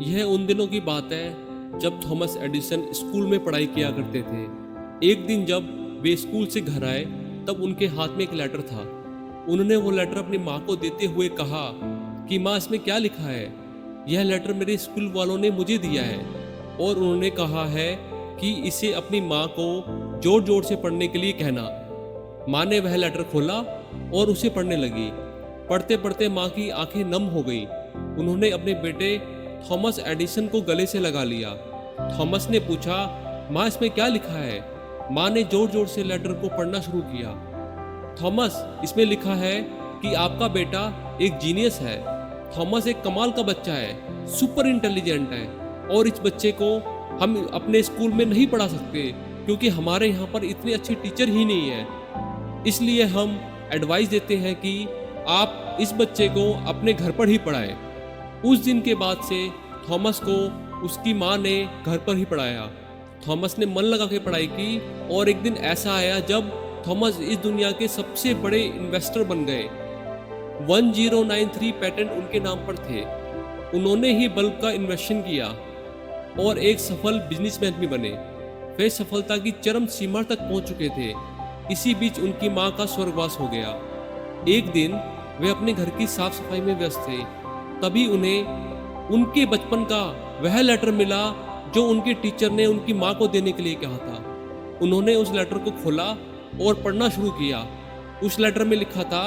यह उन दिनों की बात है जब थॉमस एडिसन स्कूल में पढ़ाई किया करते थे। एक दिन जब वे स्कूल से घर आए तब उनके हाथ में एक लेटर था। उन्होंने वो लेटर अपनी माँ को देते हुए कहा कि माँ, इसमें क्या लिखा है? यह लेटर मेरे स्कूल वालों ने मुझे दिया है और उन्होंने कहा है कि इसे अपनी माँ को जोर जोर से पढ़ने के लिए कहना। माँ ने वह लेटर खोला और उसे पढ़ने लगी। पढ़ते पढ़ते माँ की आंखें नम हो गई। उन्होंने अपने बेटे थॉमस एडिसन को गले से लगा लिया। थॉमस ने पूछा, माँ, इसमें क्या लिखा है? माँ ने जोर जोर से लेटर को पढ़ना शुरू किया। थॉमस, इसमें लिखा है कि आपका बेटा एक जीनियस है। थॉमस एक कमाल का बच्चा है, सुपर इंटेलिजेंट है और इस बच्चे को हम अपने स्कूल में नहीं पढ़ा सकते क्योंकि हमारे यहाँ पर इतने अच्छे टीचर ही नहीं है। इसलिए हम एडवाइस देते हैं कि आप इस बच्चे को अपने घर पर ही पढ़ाएं। उस दिन के बाद से थॉमस को उसकी माँ ने घर पर ही पढ़ाया। थॉमस ने मन लगा के पढ़ाई की और एक दिन ऐसा आया जब थॉमस इस दुनिया के सबसे बड़े इन्वेस्टर बन गए। 1093 पेटेंट उनके नाम पर थे। उन्होंने ही बल्ब का इन्वेंशन किया और एक सफल बिजनेसमैन भी बने। वे सफलता की चरम सीमा तक पहुंच चुके थे। इसी बीच उनकी माँ का स्वर्गवास हो गया। एक दिन वे अपने घर की साफ सफाई में व्यस्त थे। तभी उन्हें उनके बचपन का वह लेटर मिला जो उनके टीचर ने उनकी माँ को देने के लिए कहा था। उन्होंने उस लेटर को खोला और पढ़ना शुरू किया। उस लेटर में लिखा था,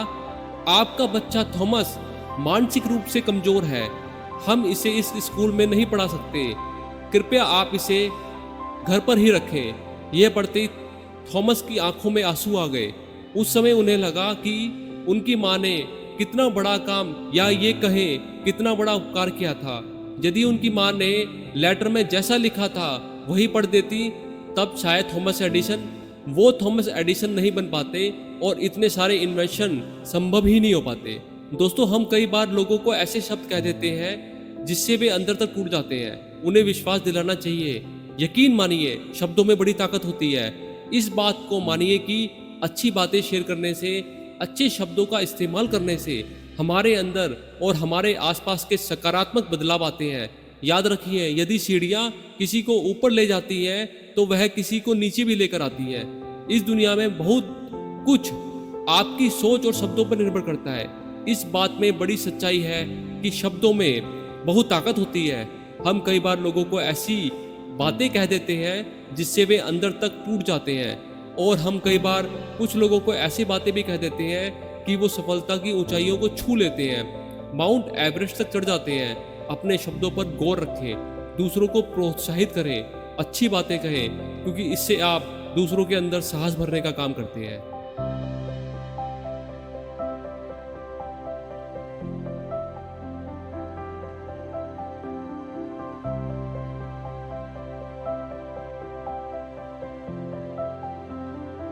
आपका बच्चा थॉमस मानसिक रूप से कमजोर है। हम इसे इस स्कूल में नहीं पढ़ा सकते। कृपया आप इसे घर पर ही रखें। यह पढ़ते ही थॉमस की आंखों में आंसू आ गए। उस समय उन्हें लगा कि उनकी माँ ने कितना बड़ा काम या ये कहें कितना बड़ा उपकार किया था। यदि उनकी माँ ने लेटर में जैसा लिखा था वही पढ़ देती तब शायद थॉमस एडिसन वो थॉमस एडिसन नहीं बन पाते और इतने सारे इन्वेंशन संभव ही नहीं हो पाते। दोस्तों, हम कई बार लोगों को ऐसे शब्द कह देते हैं जिससे वे अंदर तक टूट जाते हैं। उन्हें विश्वास दिलाना चाहिए। यकीन मानिए, शब्दों में बड़ी ताकत होती है। इस बात को मानिए कि अच्छी बातें शेयर करने से, अच्छे शब्दों का इस्तेमाल करने से हमारे अंदर और हमारे आसपास के सकारात्मक बदलाव आते हैं। याद रखिए, यदि सीढ़ियाँ किसी को ऊपर ले जाती हैं तो वह किसी को नीचे भी लेकर आती है। इस दुनिया में बहुत कुछ आपकी सोच और शब्दों पर निर्भर करता है। इस बात में बड़ी सच्चाई है कि शब्दों में बहुत ताकत होती है। हम कई बार लोगों को ऐसी बातें कह देते हैं जिससे वे अंदर तक टूट जाते हैं और हम कई बार कुछ लोगों को ऐसी बातें भी कह देते हैं कि वो सफलता की ऊंचाइयों को छू लेते हैं, माउंट एवरेस्ट तक चढ़ जाते हैं। अपने शब्दों पर गौर रखें, दूसरों को प्रोत्साहित करें, अच्छी बातें कहें, क्योंकि इससे आप दूसरों के अंदर साहस भरने का काम करते हैं।